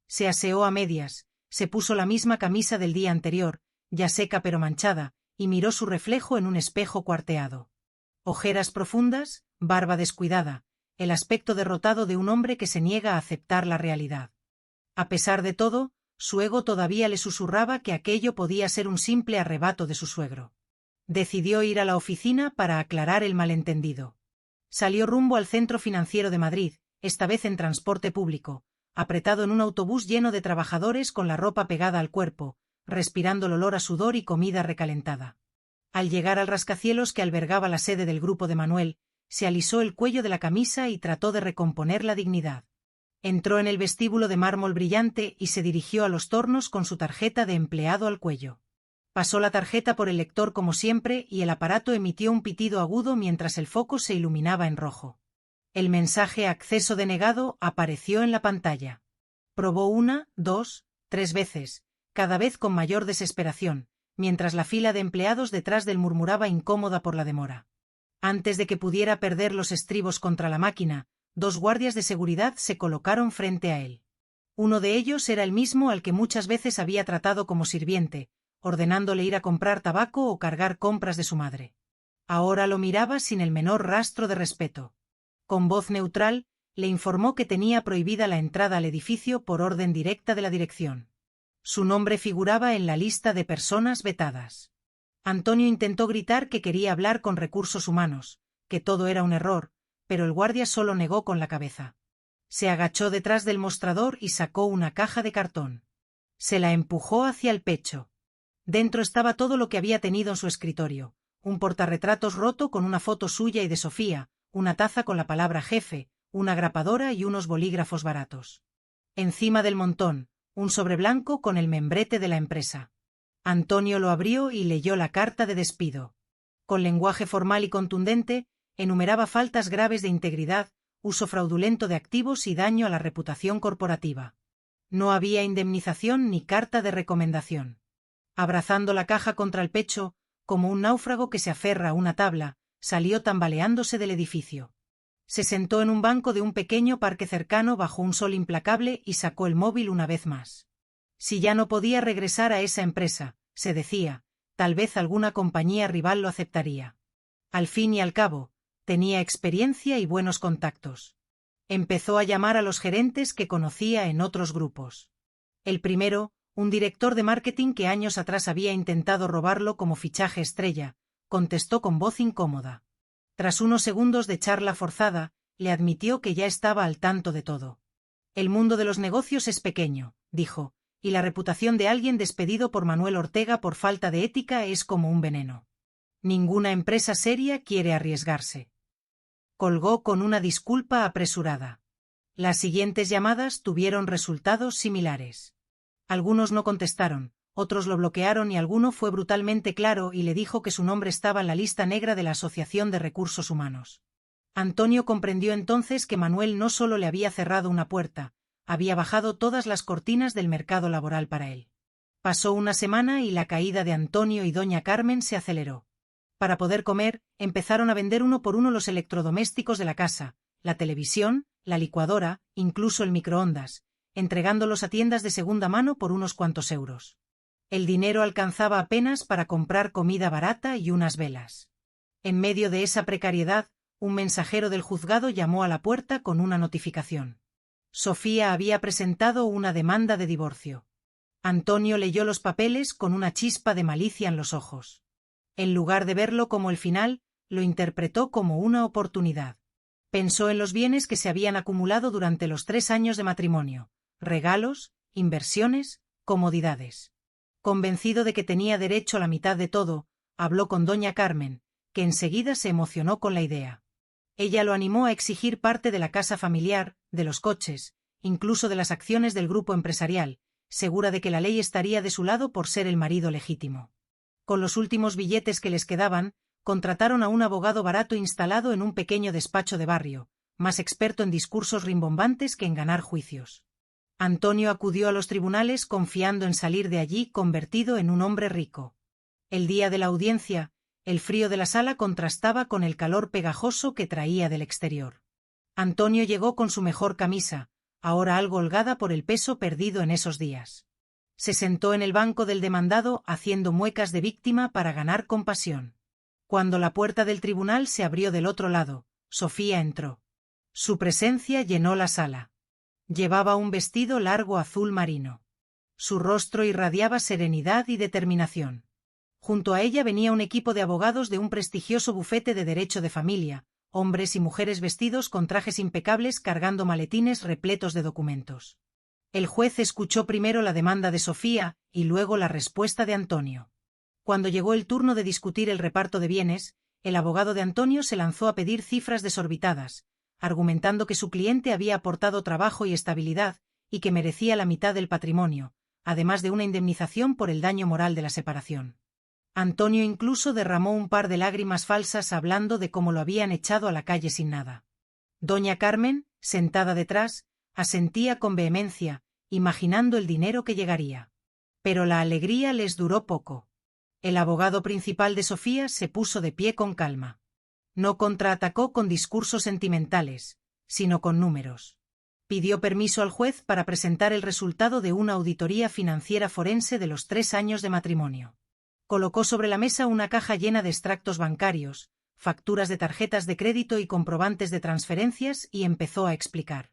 Se aseó a medias, se puso la misma camisa del día anterior, ya seca pero manchada, y miró su reflejo en un espejo cuarteado. Ojeras profundas, barba descuidada, el aspecto derrotado de un hombre que se niega a aceptar la realidad. A pesar de todo, su ego todavía le susurraba que aquello podía ser un simple arrebato de su suegro. Decidió ir a la oficina para aclarar el malentendido. Salió rumbo al Centro Financiero de Madrid, esta vez en transporte público, apretado en un autobús lleno de trabajadores con la ropa pegada al cuerpo, respirando el olor a sudor y comida recalentada. Al llegar al rascacielos que albergaba la sede del grupo de Manuel, se alisó el cuello de la camisa y trató de recomponer la dignidad. Entró en el vestíbulo de mármol brillante y se dirigió a los tornos con su tarjeta de empleado al cuello. Pasó la tarjeta por el lector como siempre y el aparato emitió un pitido agudo mientras el foco se iluminaba en rojo. El mensaje acceso denegado apareció en la pantalla. Probó 1, 2, 3 veces, cada vez con mayor desesperación, mientras la fila de empleados detrás del murmuraba incómoda por la demora. Antes de que pudiera perder los estribos contra la máquina, 2 guardias de seguridad se colocaron frente a él. Uno de ellos era el mismo al que muchas veces había tratado como sirviente, ordenándole ir a comprar tabaco o cargar compras de su madre. Ahora lo miraba sin el menor rastro de respeto. Con voz neutral, le informó que tenía prohibida la entrada al edificio por orden directa de la dirección. Su nombre figuraba en la lista de personas vetadas. Antonio intentó gritar que quería hablar con recursos humanos, que todo era un error, pero el guardia solo negó con la cabeza. Se agachó detrás del mostrador y sacó una caja de cartón. Se la empujó hacia el pecho. Dentro estaba todo lo que había tenido en su escritorio: un portarretratos roto con una foto suya y de Sofía, una taza con la palabra jefe, una grapadora y unos bolígrafos baratos. Encima del montón, un sobre blanco con el membrete de la empresa. Antonio lo abrió y leyó la carta de despido. Con lenguaje formal y contundente, enumeraba faltas graves de integridad, uso fraudulento de activos y daño a la reputación corporativa. No había indemnización ni carta de recomendación. Abrazando la caja contra el pecho, como un náufrago que se aferra a una tabla, salió tambaleándose del edificio. Se sentó en un banco de un pequeño parque cercano bajo un sol implacable y sacó el móvil una vez más. Si ya no podía regresar a esa empresa, se decía, tal vez alguna compañía rival lo aceptaría. Al fin y al cabo, tenía experiencia y buenos contactos. Empezó a llamar a los gerentes que conocía en otros grupos. El primero, un director de marketing que años atrás había intentado robarlo como fichaje estrella, contestó con voz incómoda. Tras unos segundos de charla forzada, le admitió que ya estaba al tanto de todo. El mundo de los negocios es pequeño, dijo, y la reputación de alguien despedido por Manuel Ortega por falta de ética es como un veneno. Ninguna empresa seria quiere arriesgarse. Colgó con una disculpa apresurada. Las siguientes llamadas tuvieron resultados similares. Algunos no contestaron, otros lo bloquearon y alguno fue brutalmente claro y le dijo que su nombre estaba en la lista negra de la Asociación de Recursos Humanos. Antonio comprendió entonces que Manuel no solo le había cerrado una puerta, había bajado todas las cortinas del mercado laboral para él. Pasó una semana y la caída de Antonio y doña Carmen se aceleró. Para poder comer, empezaron a vender uno por uno los electrodomésticos de la casa, la televisión, la licuadora, incluso el microondas, entregándolos a tiendas de segunda mano por unos cuantos euros. El dinero alcanzaba apenas para comprar comida barata y unas velas. En medio de esa precariedad, un mensajero del juzgado llamó a la puerta con una notificación. Sofía había presentado una demanda de divorcio. Antonio leyó los papeles con una chispa de malicia en los ojos. En lugar de verlo como el final, lo interpretó como una oportunidad. Pensó en los bienes que se habían acumulado durante los 3 años de matrimonio: regalos, inversiones, comodidades. Convencido de que tenía derecho a la mitad de todo, habló con doña Carmen, que enseguida se emocionó con la idea. Ella lo animó a exigir parte de la casa familiar, de los coches, incluso de las acciones del grupo empresarial, segura de que la ley estaría de su lado por ser el marido legítimo. Con los últimos billetes que les quedaban, contrataron a un abogado barato instalado en un pequeño despacho de barrio, más experto en discursos rimbombantes que en ganar juicios. Antonio acudió a los tribunales confiando en salir de allí convertido en un hombre rico. El día de la audiencia, el frío de la sala contrastaba con el calor pegajoso que traía del exterior. Antonio llegó con su mejor camisa, ahora algo holgada por el peso perdido en esos días. Se sentó en el banco del demandado haciendo muecas de víctima para ganar compasión. Cuando la puerta del tribunal se abrió del otro lado, Sofía entró. Su presencia llenó la sala. Llevaba un vestido largo azul marino. Su rostro irradiaba serenidad y determinación. Junto a ella venía un equipo de abogados de un prestigioso bufete de derecho de familia, hombres y mujeres vestidos con trajes impecables cargando maletines repletos de documentos. El juez escuchó primero la demanda de Sofía y luego la respuesta de Antonio. Cuando llegó el turno de discutir el reparto de bienes, el abogado de Antonio se lanzó a pedir cifras desorbitadas, argumentando que su cliente había aportado trabajo y estabilidad y que merecía la mitad del patrimonio, además de una indemnización por el daño moral de la separación. Antonio incluso derramó un par de lágrimas falsas hablando de cómo lo habían echado a la calle sin nada. Doña Carmen, sentada detrás, asentía con vehemencia, imaginando el dinero que llegaría. Pero la alegría les duró poco. El abogado principal de Sofía se puso de pie con calma. No contraatacó con discursos sentimentales, sino con números. Pidió permiso al juez para presentar el resultado de una auditoría financiera forense de los 3 años de matrimonio. Colocó sobre la mesa una caja llena de extractos bancarios, facturas de tarjetas de crédito y comprobantes de transferencias y empezó a explicar.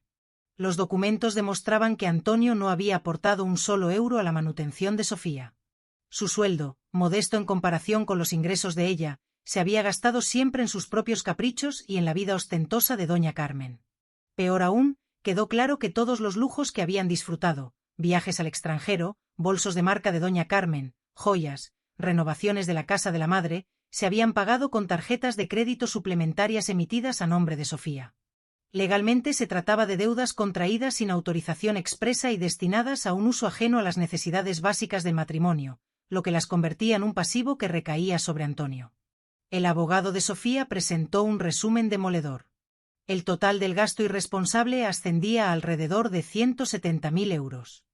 Los documentos demostraban que Antonio no había aportado un solo euro a la manutención de Sofía. Su sueldo, modesto en comparación con los ingresos de ella, se había gastado siempre en sus propios caprichos y en la vida ostentosa de doña Carmen. Peor aún, quedó claro que todos los lujos que habían disfrutado, viajes al extranjero, bolsos de marca de doña Carmen, joyas, renovaciones de la casa de la madre, se habían pagado con tarjetas de crédito suplementarias emitidas a nombre de Sofía. Legalmente se trataba de deudas contraídas sin autorización expresa y destinadas a un uso ajeno a las necesidades básicas del matrimonio, lo que las convertía en un pasivo que recaía sobre Antonio. El abogado de Sofía presentó un resumen demoledor. El total del gasto irresponsable ascendía a alrededor de 170.000 euros.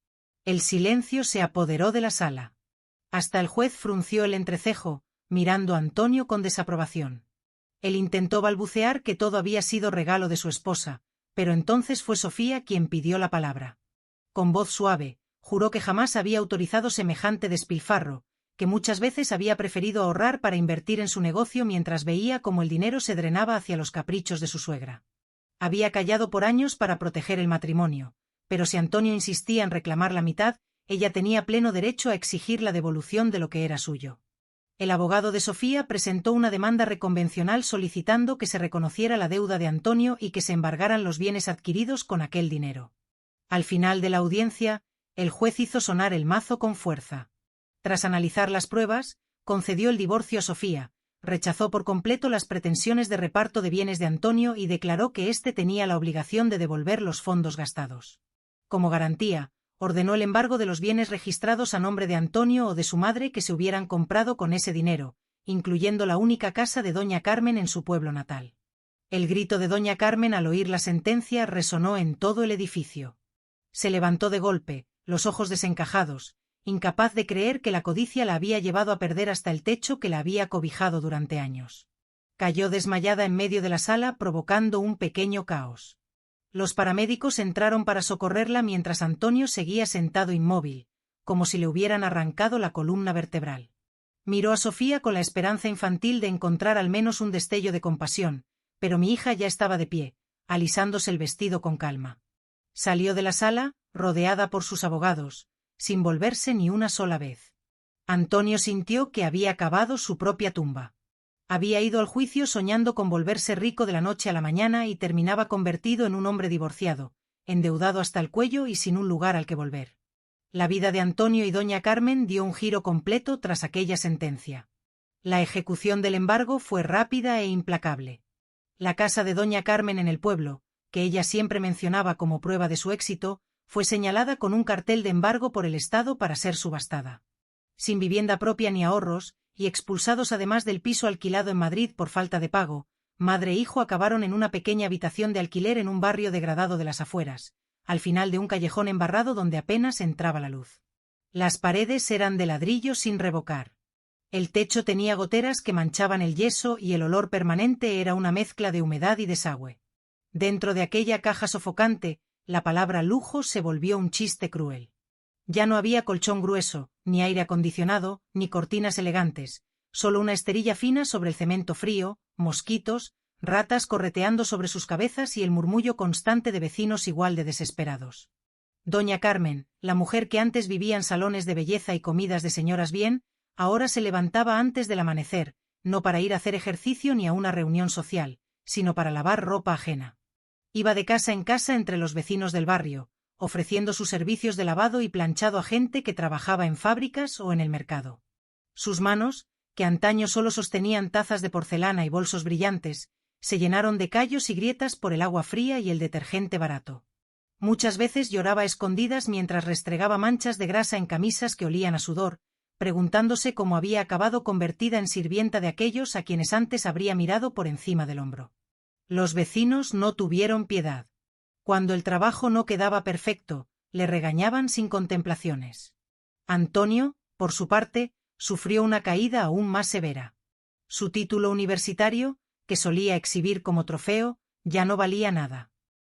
El silencio se apoderó de la sala. Hasta el juez frunció el entrecejo, mirando a Antonio con desaprobación. Él intentó balbucear que todo había sido regalo de su esposa, pero entonces fue Sofía quien pidió la palabra. Con voz suave, juró que jamás había autorizado semejante despilfarro, que muchas veces había preferido ahorrar para invertir en su negocio mientras veía cómo el dinero se drenaba hacia los caprichos de su suegra. Había callado por años para proteger el matrimonio, pero si Antonio insistía en reclamar la mitad, ella tenía pleno derecho a exigir la devolución de lo que era suyo. El abogado de Sofía presentó una demanda reconvencional solicitando que se reconociera la deuda de Antonio y que se embargaran los bienes adquiridos con aquel dinero. Al final de la audiencia, el juez hizo sonar el mazo con fuerza. Tras analizar las pruebas, concedió el divorcio a Sofía, rechazó por completo las pretensiones de reparto de bienes de Antonio y declaró que éste tenía la obligación de devolver los fondos gastados. Como garantía, ordenó el embargo de los bienes registrados a nombre de Antonio o de su madre que se hubieran comprado con ese dinero, incluyendo la única casa de doña Carmen en su pueblo natal. El grito de doña Carmen al oír la sentencia resonó en todo el edificio. Se levantó de golpe, los ojos desencajados, incapaz de creer que la codicia la había llevado a perder hasta el techo que la había cobijado durante años. Cayó desmayada en medio de la sala provocando un pequeño caos. Los paramédicos entraron para socorrerla mientras Antonio seguía sentado inmóvil, como si le hubieran arrancado la columna vertebral. Miró a Sofía con la esperanza infantil de encontrar al menos un destello de compasión, pero mi hija ya estaba de pie, alisándose el vestido con calma. Salió de la sala, rodeada por sus abogados, sin volverse ni una sola vez. Antonio sintió que había cavado su propia tumba. Había ido al juicio soñando con volverse rico de la noche a la mañana y terminaba convertido en un hombre divorciado, endeudado hasta el cuello y sin un lugar al que volver. La vida de Antonio y doña Carmen dio un giro completo tras aquella sentencia. La ejecución del embargo fue rápida e implacable. La casa de doña Carmen en el pueblo, que ella siempre mencionaba como prueba de su éxito, fue señalada con un cartel de embargo por el Estado para ser subastada. Sin vivienda propia ni ahorros, y expulsados además del piso alquilado en Madrid por falta de pago, madre e hijo acabaron en una pequeña habitación de alquiler en un barrio degradado de las afueras, al final de un callejón embarrado donde apenas entraba la luz. Las paredes eran de ladrillo sin revocar. El techo tenía goteras que manchaban el yeso y el olor permanente era una mezcla de humedad y desagüe. Dentro de aquella caja sofocante, la palabra lujo se volvió un chiste cruel. Ya no había colchón grueso, ni aire acondicionado, ni cortinas elegantes, solo una esterilla fina sobre el cemento frío, mosquitos, ratas correteando sobre sus cabezas y el murmullo constante de vecinos igual de desesperados. Doña Carmen, la mujer que antes vivía en salones de belleza y comidas de señoras bien, ahora se levantaba antes del amanecer, no para ir a hacer ejercicio ni a una reunión social, sino para lavar ropa ajena. Iba de casa en casa entre los vecinos del barrio, ofreciendo sus servicios de lavado y planchado a gente que trabajaba en fábricas o en el mercado. Sus manos, que antaño solo sostenían tazas de porcelana y bolsos brillantes, se llenaron de callos y grietas por el agua fría y el detergente barato. Muchas veces lloraba a escondidas mientras restregaba manchas de grasa en camisas que olían a sudor, preguntándose cómo había acabado convertida en sirvienta de aquellos a quienes antes habría mirado por encima del hombro. Los vecinos no tuvieron piedad. Cuando el trabajo no quedaba perfecto, le regañaban sin contemplaciones. Antonio, por su parte, sufrió una caída aún más severa. Su título universitario, que solía exhibir como trofeo, ya no valía nada.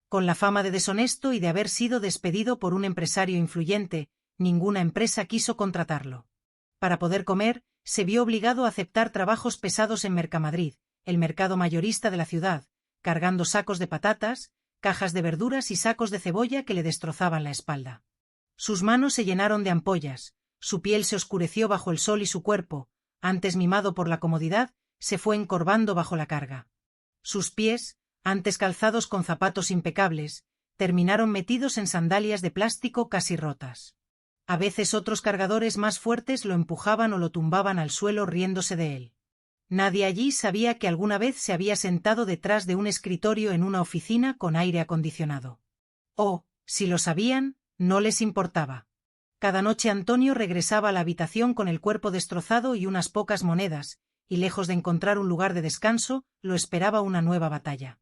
Con la fama de deshonesto y de haber sido despedido por un empresario influyente, ninguna empresa quiso contratarlo. Para poder comer, se vio obligado a aceptar trabajos pesados en Mercamadrid, el mercado mayorista de la ciudad, cargando sacos de patatas, cajas de verduras y sacos de cebolla que le destrozaban la espalda. Sus manos se llenaron de ampollas, su piel se oscureció bajo el sol y su cuerpo, antes mimado por la comodidad, se fue encorvando bajo la carga. Sus pies, antes calzados con zapatos impecables, terminaron metidos en sandalias de plástico casi rotas. A veces otros cargadores más fuertes lo empujaban o lo tumbaban al suelo riéndose de él. Nadie allí sabía que alguna vez se había sentado detrás de un escritorio en una oficina con aire acondicionado. O, si lo sabían, no les importaba. Cada noche Antonio regresaba a la habitación con el cuerpo destrozado y unas pocas monedas, y lejos de encontrar un lugar de descanso, lo esperaba una nueva batalla.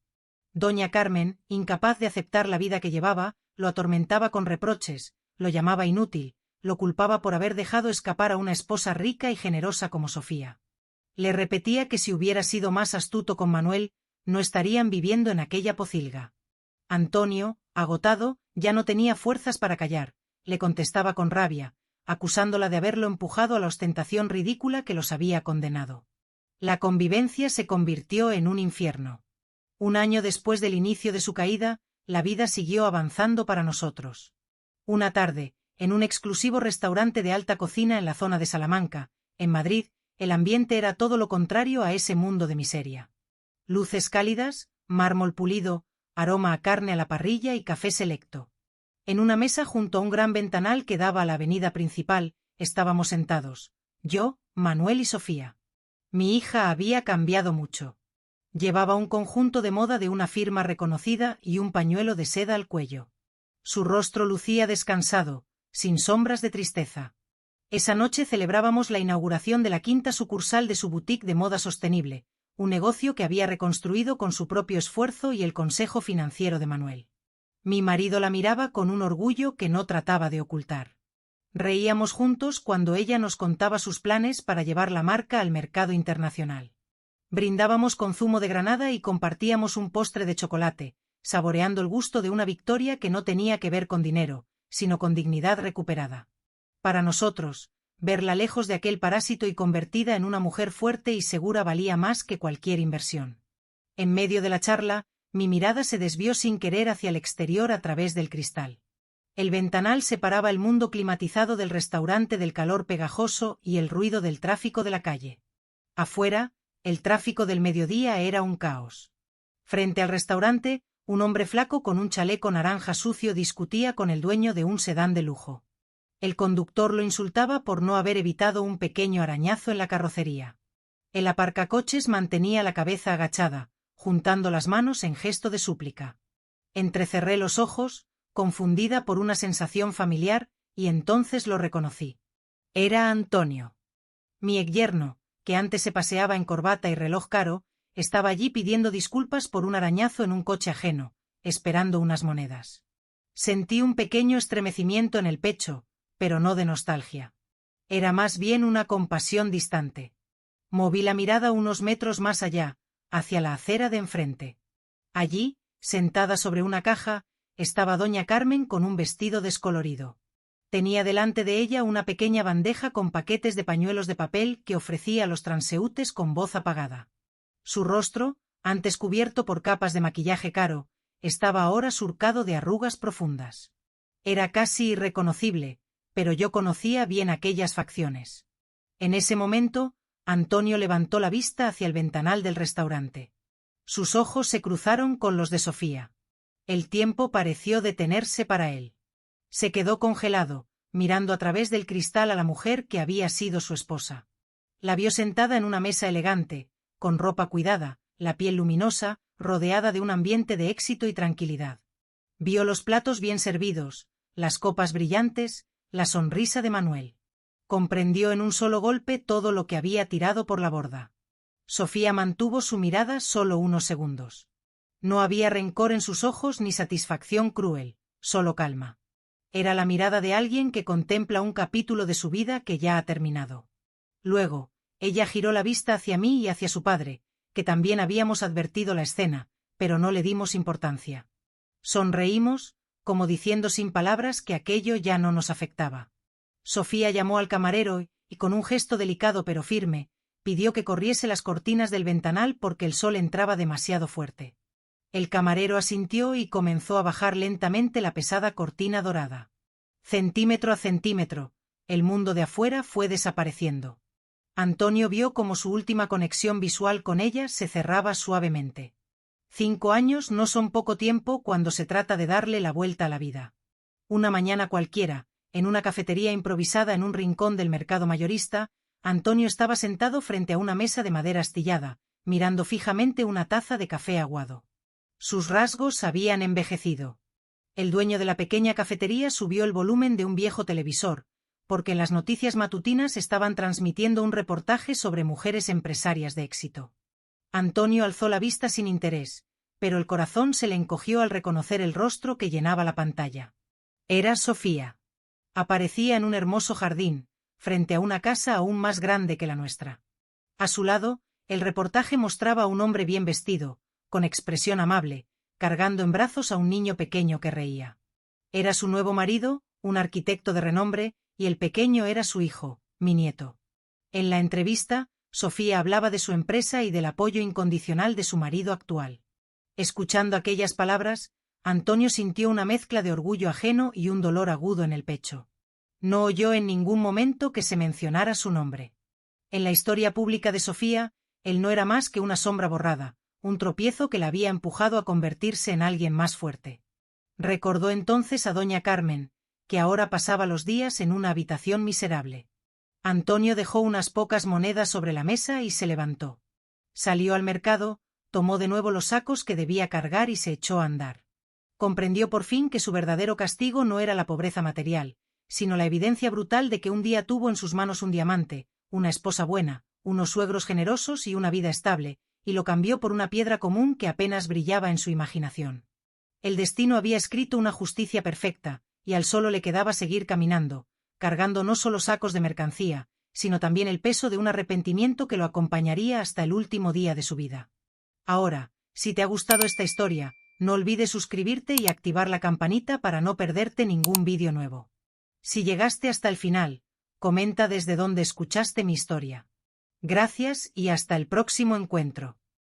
Doña Carmen, incapaz de aceptar la vida que llevaba, lo atormentaba con reproches, lo llamaba inútil, lo culpaba por haber dejado escapar a una esposa rica y generosa como Sofía. Le repetía que si hubiera sido más astuto con Manuel, no estarían viviendo en aquella pocilga. Antonio, agotado, ya no tenía fuerzas para callar, le contestaba con rabia, acusándola de haberlo empujado a la ostentación ridícula que los había condenado. La convivencia se convirtió en un infierno. Un año después del inicio de su caída, la vida siguió avanzando para nosotros. Una tarde, en un exclusivo restaurante de alta cocina en la zona de Salamanca, en Madrid, el ambiente era todo lo contrario a ese mundo de miseria. Luces cálidas, mármol pulido, aroma a carne a la parrilla y café selecto. En una mesa junto a un gran ventanal que daba a la avenida principal, estábamos sentados, yo, Manuel y Sofía. Mi hija había cambiado mucho. Llevaba un conjunto de moda de una firma reconocida y un pañuelo de seda al cuello. Su rostro lucía descansado, sin sombras de tristeza. Esa noche celebrábamos la inauguración de la 5ª sucursal de su boutique de moda sostenible, un negocio que había reconstruido con su propio esfuerzo y el consejo financiero de Manuel. Mi marido la miraba con un orgullo que no trataba de ocultar. Reíamos juntos cuando ella nos contaba sus planes para llevar la marca al mercado internacional. Brindábamos con zumo de granada y compartíamos un postre de chocolate, saboreando el gusto de una victoria que no tenía que ver con dinero, sino con dignidad recuperada. Para nosotros, verla lejos de aquel parásito y convertida en una mujer fuerte y segura valía más que cualquier inversión. En medio de la charla, mi mirada se desvió sin querer hacia el exterior a través del cristal. El ventanal separaba el mundo climatizado del restaurante del calor pegajoso y el ruido del tráfico de la calle. Afuera, el tráfico del mediodía era un caos. Frente al restaurante, un hombre flaco con un chaleco naranja sucio discutía con el dueño de un sedán de lujo. El conductor lo insultaba por no haber evitado un pequeño arañazo en la carrocería. El aparcacoches mantenía la cabeza agachada, juntando las manos en gesto de súplica. Entrecerré los ojos, confundida por una sensación familiar, y entonces lo reconocí. Era Antonio. Mi ex-yerno, que antes se paseaba en corbata y reloj caro, estaba allí pidiendo disculpas por un arañazo en un coche ajeno, esperando unas monedas. Sentí un pequeño estremecimiento en el pecho, pero no de nostalgia. Era más bien una compasión distante. Moví la mirada unos metros más allá, hacia la acera de enfrente. Allí, sentada sobre una caja, estaba doña Carmen con un vestido descolorido. Tenía delante de ella una pequeña bandeja con paquetes de pañuelos de papel que ofrecía a los transeúntes con voz apagada. Su rostro, antes cubierto por capas de maquillaje caro, estaba ahora surcado de arrugas profundas. Era casi irreconocible, pero yo conocía bien aquellas facciones. En ese momento, Antonio levantó la vista hacia el ventanal del restaurante. Sus ojos se cruzaron con los de Sofía. El tiempo pareció detenerse para él. Se quedó congelado, mirando a través del cristal a la mujer que había sido su esposa. La vio sentada en una mesa elegante, con ropa cuidada, la piel luminosa, rodeada de un ambiente de éxito y tranquilidad. Vio los platos bien servidos, las copas brillantes, la sonrisa de Manuel. Comprendió en un solo golpe todo lo que había tirado por la borda. Sofía mantuvo su mirada solo unos segundos. No había rencor en sus ojos ni satisfacción cruel, solo calma. Era la mirada de alguien que contempla un capítulo de su vida que ya ha terminado. Luego, ella giró la vista hacia mí y hacia su padre, que también habíamos advertido la escena, pero no le dimos importancia. Sonreímos, como diciendo sin palabras que aquello ya no nos afectaba. Sofía llamó al camarero y, con un gesto delicado pero firme, pidió que corriese las cortinas del ventanal porque el sol entraba demasiado fuerte. El camarero asintió y comenzó a bajar lentamente la pesada cortina dorada. Centímetro a centímetro, el mundo de afuera fue desapareciendo. Antonio vio cómo su última conexión visual con ella se cerraba suavemente. 5 años no son poco tiempo cuando se trata de darle la vuelta a la vida. Una mañana cualquiera, en una cafetería improvisada en un rincón del mercado mayorista, Antonio estaba sentado frente a una mesa de madera astillada, mirando fijamente una taza de café aguado. Sus rasgos habían envejecido. El dueño de la pequeña cafetería subió el volumen de un viejo televisor, porque en las noticias matutinas estaban transmitiendo un reportaje sobre mujeres empresarias de éxito. Antonio alzó la vista sin interés, pero el corazón se le encogió al reconocer el rostro que llenaba la pantalla. Era Sofía. Aparecía en un hermoso jardín, frente a una casa aún más grande que la nuestra. A su lado, el reportaje mostraba a un hombre bien vestido, con expresión amable, cargando en brazos a un niño pequeño que reía. Era su nuevo marido, un arquitecto de renombre, y el pequeño era su hijo, mi nieto. En la entrevista, Sofía hablaba de su empresa y del apoyo incondicional de su marido actual. Escuchando aquellas palabras, Antonio sintió una mezcla de orgullo ajeno y un dolor agudo en el pecho. No oyó en ningún momento que se mencionara su nombre. En la historia pública de Sofía, él no era más que una sombra borrada, un tropiezo que la había empujado a convertirse en alguien más fuerte. Recordó entonces a doña Carmen, que ahora pasaba los días en una habitación miserable. Antonio dejó unas pocas monedas sobre la mesa y se levantó. Salió al mercado, tomó de nuevo los sacos que debía cargar y se echó a andar. Comprendió por fin que su verdadero castigo no era la pobreza material, sino la evidencia brutal de que un día tuvo en sus manos un diamante, una esposa buena, unos suegros generosos y una vida estable, y lo cambió por una piedra común que apenas brillaba en su imaginación. El destino había escrito una justicia perfecta, y al solo le quedaba seguir caminando, cargando no solo sacos de mercancía, sino también el peso de un arrepentimiento que lo acompañaría hasta el último día de su vida. Ahora, si te ha gustado esta historia, no olvides suscribirte y activar la campanita para no perderte ningún vídeo nuevo. Si llegaste hasta el final, comenta desde dónde escuchaste mi historia. Gracias y hasta el próximo encuentro.